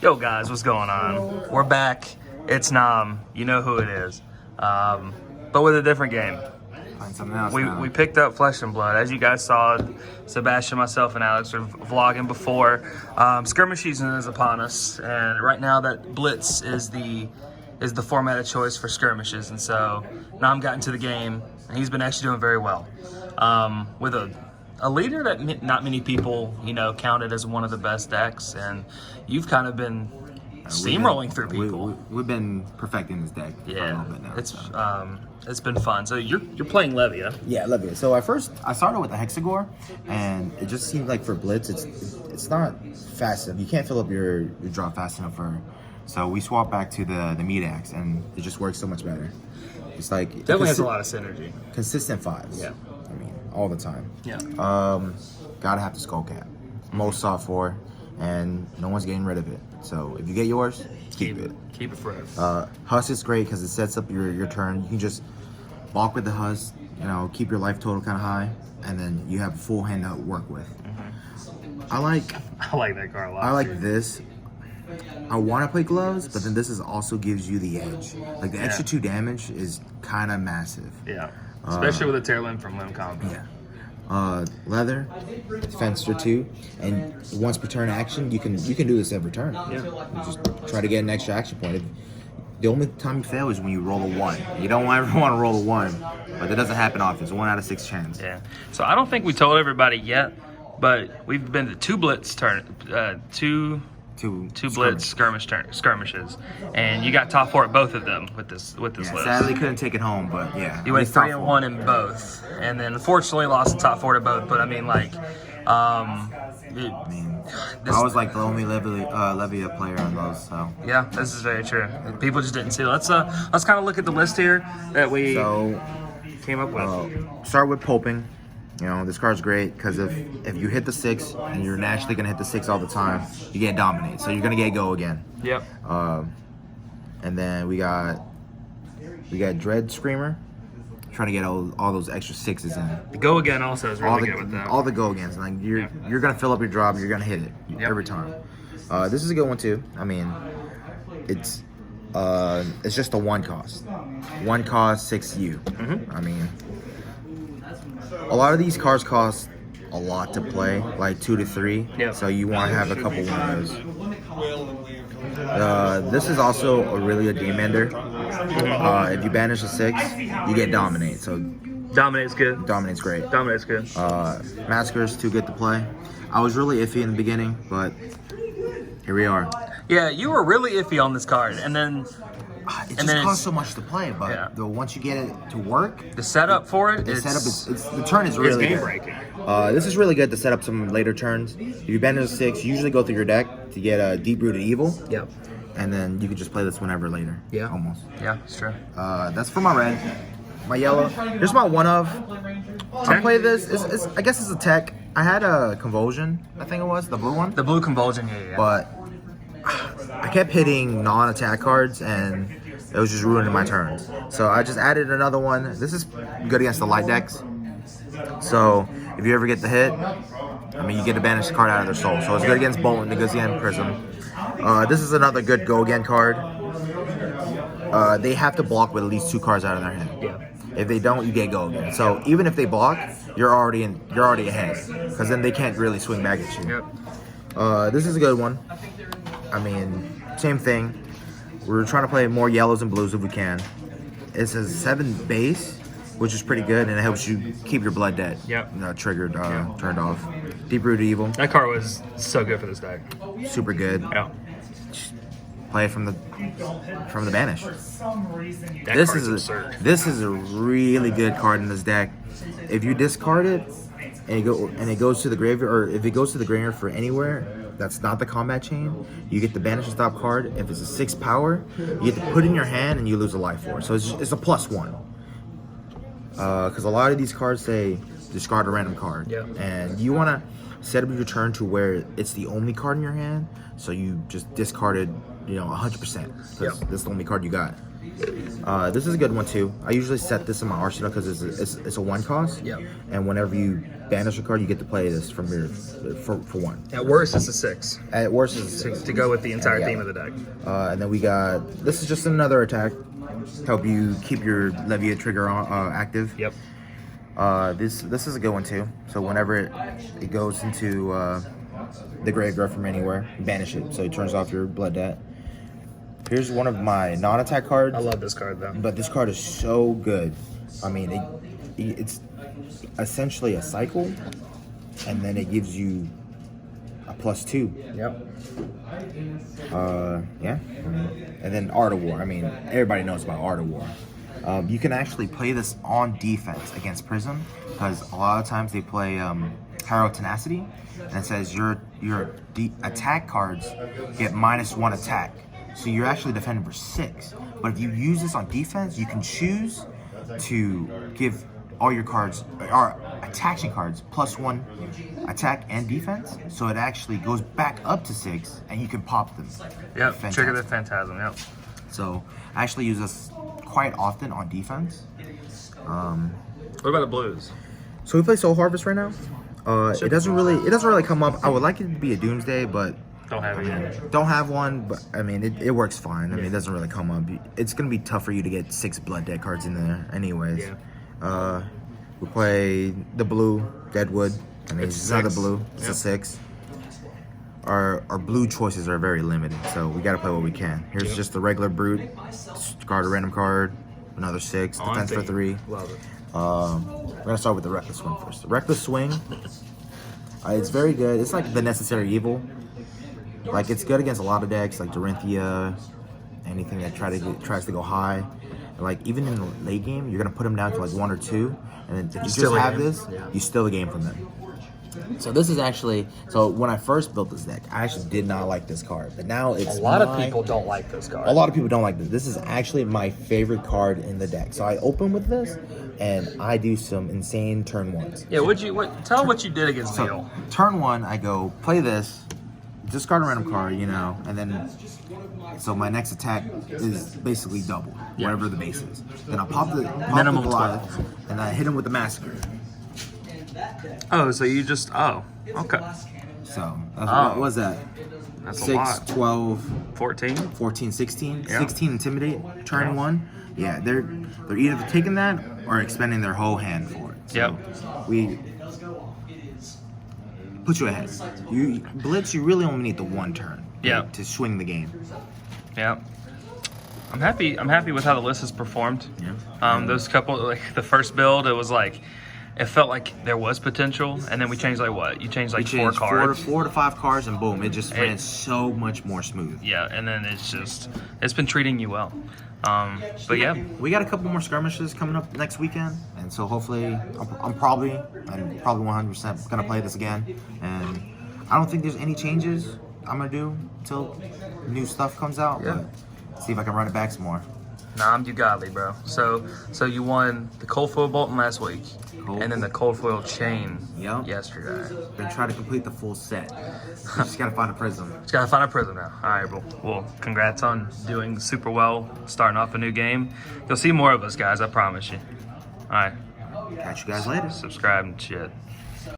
Yo guys, what's going on? We're back. It's Nam. You know who it is. But with a different game. Find something else We picked up Flesh and Blood. As you guys saw, Sebastian, myself, and Alex are vlogging before. Skirmish season is upon us, and right now that Blitz is the format of choice for skirmishes. And so Nam got into the game, and he's been actually doing very well. With a leader that not many people, counted as one of the best decks, and you've kind of been steamrolling through people. We've been perfecting this deck for a little bit now. It's been fun. So you're playing Levia. Yeah, Levia. So at first I started with the Hexagore, and it just seemed like for Blitz, it's not fast enough. You can't fill up your draw fast enough for. So we swapped back to the Meat Axe, and it just works so much better. It's like definitely has a lot of synergy. Consistent fives. Yeah. I mean, all the time. Yeah. Gotta have the Skull Cap. Most sought for, and no one's getting rid of it. So if you get yours, keep it. Keep it forever. Husk is great because it sets up your turn. You can just block with the Husk, keep your life total kind of high, and then you have a full hand to work with. Mm-hmm. I like that card a lot. I like this. I want to play Gloves, but then this also gives you the edge. Like the extra 2 damage is kind of massive. Yeah, especially with a tear limb from limb combo. Yeah. Leather, Fenster 2, and once per turn action, you can do this every turn. Yeah. You just try to get an extra action point. The only time you fail is when you roll a 1. You don't ever want to roll a 1, but that doesn't happen often. It's 1 out of 6 chance. Yeah. So I don't think we told everybody yet, but we've been to 2 Blitz two Blitz skirmishes, and you got top 4 at both of them with this list. Sadly couldn't take it home, but yeah. You went 3-1 in both, and then unfortunately lost the top 4 to both. But I mean, I was like the only Levia player on those. So yeah, this is very true. People just didn't see it. Let's kind of look at the list here that we came up with. Start with Pulping. This card's great because if you hit the 6 and you're naturally gonna hit the 6 all the time, you get Dominate. So you're gonna get Go again. Yep. And then we got Dread Screamer, trying to get all those extra 6s in. The Go Again also is really good with that. All the Go Agains. Like you're gonna fill up your drop, you're gonna hit it every time. This is a good one too. I mean, it's just a 1 cost. 1 cost 6U. Mm-hmm. I mean, a lot of these cards cost a lot to play, like 2 to 3. Yeah. So you want to have a couple winners. This is also really a game ender. If you banish a 6, you get Dominate. So Dominate's good. Dominate's great. Dominate's good. Masker's too good to play. I was really iffy in the beginning, but here we are. Yeah, you were really iffy on this card, and then it just costs so much to play, but once you get it to work, the setup for it, the turn is really game good. breaking. This is really good to set up some later turns. If you banish a 6, you usually go through your deck to get a Deep Rooted Evil. Yep. And then you can just play this whenever later. Yeah. Almost. Yeah, it's true. That's for my red. My yellow. Here's my one of. I play this. I guess it's a tech. I had a Convulsion, I think it was, the blue one. The blue Convulsion, yeah. But I kept hitting non-attack cards, and it was just ruining my turns. So I just added another one. This is good against the light decks. So if you ever get the hit, I mean, you get to banish the card out of their soul. So it's good against Bolt and it goes against Prism. This is another good Go Again card. They have to block with at least 2 cards out of their hand. Yeah. If they don't, you get Go Again. So even if they block, you're already ahead, because then they can't really swing back at you. Yep. This is a good one. I mean, same thing. We're trying to play more yellows and blues if we can. It says 7 base, which is pretty good, and it helps you keep your blood dead. Yep. Triggered, turned off. Deep Rooted Evil. That card was so good for this deck. Super good. Yeah. Play it from the banish. This is a really good card in this deck. If you discard it and it goes to the graveyard, or if it goes to the graveyard for anywhere that's not the combat chain, you get the banish and stop card. If it's a 6 power, you get to put it in your hand and you lose a life for it. So it's a +1. Because a lot of these cards say discard a random card. Yeah. And you want to set up your turn to where it's the only card in your hand, so you just discarded 100%, because this is the only card you got. This is a good one too. I usually set this in my arsenal because it's a 1 cost. Yep. And whenever you banish a card, you get to play this from your for 1. At worst, it's a 6 At worst, it's a 6. to go with the entire Yeah. theme of the deck. And then we got, this is just another attack. Help you keep your Levia trigger on, active. Yep. This is a good one too. So whenever it goes into the graveyard from anywhere, banish it. So it turns off your blood debt. Here's one of my non-attack cards. I love this card though. But this card is so good. I mean, it's essentially a cycle, and then it gives you a +2. Yep. Yeah. And then Art of War. I mean, everybody knows about Art of War. You can actually play this on defense against Prism, because a lot of times they play Harrow Tenacity, and it says your attack cards get -1 attack. So you're actually defending for 6. But if you use this on defense, you can choose to give all your cards, or attaching cards, +1 attack and defense. So it actually goes back up to 6, and you can pop them. Yep. Fantastic. Trigger the Phantasm. Yep. So I actually use this quite often on defense. What about the blues? So we play Soul Harvest right now. It doesn't really come up. I would like it to be a Doomsday, but Don't have it yet. don't have one. But I mean, it works fine. I mean, it doesn't really come up. It's gonna be tough for you to get 6 blood dead cards in there, anyways. Yeah. We play the blue Deadwood. I mean, it's another 6. blue. It's Yep. a 6. Our blue choices are very limited, so we gotta play what we can. Here's Yep. just the regular brute. Discard a random card. Another 6. On Defense for theme. 3. Love it. We're gonna start with the Reckless Swing first. The Reckless Swing, it's very good. It's like the necessary evil. Like, it's good against a lot of decks, like Dorinthia, anything that tries to go high. Like, even in the late game, you're gonna put them down to like 1 or 2, and then if you still just a have game. this, Yeah. you steal the game from them. So this is actually, so when I first built this deck, I actually did not like this card, but now it's A lot of people don't like this card. a lot of people don't like this. This is actually my favorite card in the deck. So I open with this, and I do some insane turn 1s. Yeah. Tell what you did against Neil. So turn 1, I go play this, discard a random card, and then so my next attack is basically double, Yeah. whatever the base is. Then I pop the Minimum Goliath, 12. and I hit him with the Massacre. Oh, so you just okay. So Oh. what was that? That's a 6, lot. 12, 14. 14, 16. Yeah. 16 Intimidate, turn Yeah. 1. Yeah, they're either taking that or expending their whole hand for it. So Yep. we put you ahead. You Blitz, you really only need the 1 turn. Yeah. To swing the game. Yeah. I'm happy with how the list has performed. Yeah. Those couple, like the first build, it felt like there was potential, and then we changed like what? You changed like We 4 changed cards. 4 to 5 cards, and boom, it just ran so much more smooth. Yeah, and then it's been treating you well. But yeah, We got a couple more skirmishes coming up next weekend, and so hopefully, I'm probably 100% gonna play this again. And I don't think there's any changes I'm gonna do until new stuff comes out. Yeah. But see if I can run it back some more. you godly, bro. So you won the cold foil Bolton last week, Cold and then the cold foil chain Yep. yesterday. Gonna try to complete the full set. Just gotta find a prism. Just gotta find a prism now. All right, well, congrats on doing super well, starting off a new game. You'll see more of us, guys. I promise you. All right, Catch you guys later. subscribe and shit.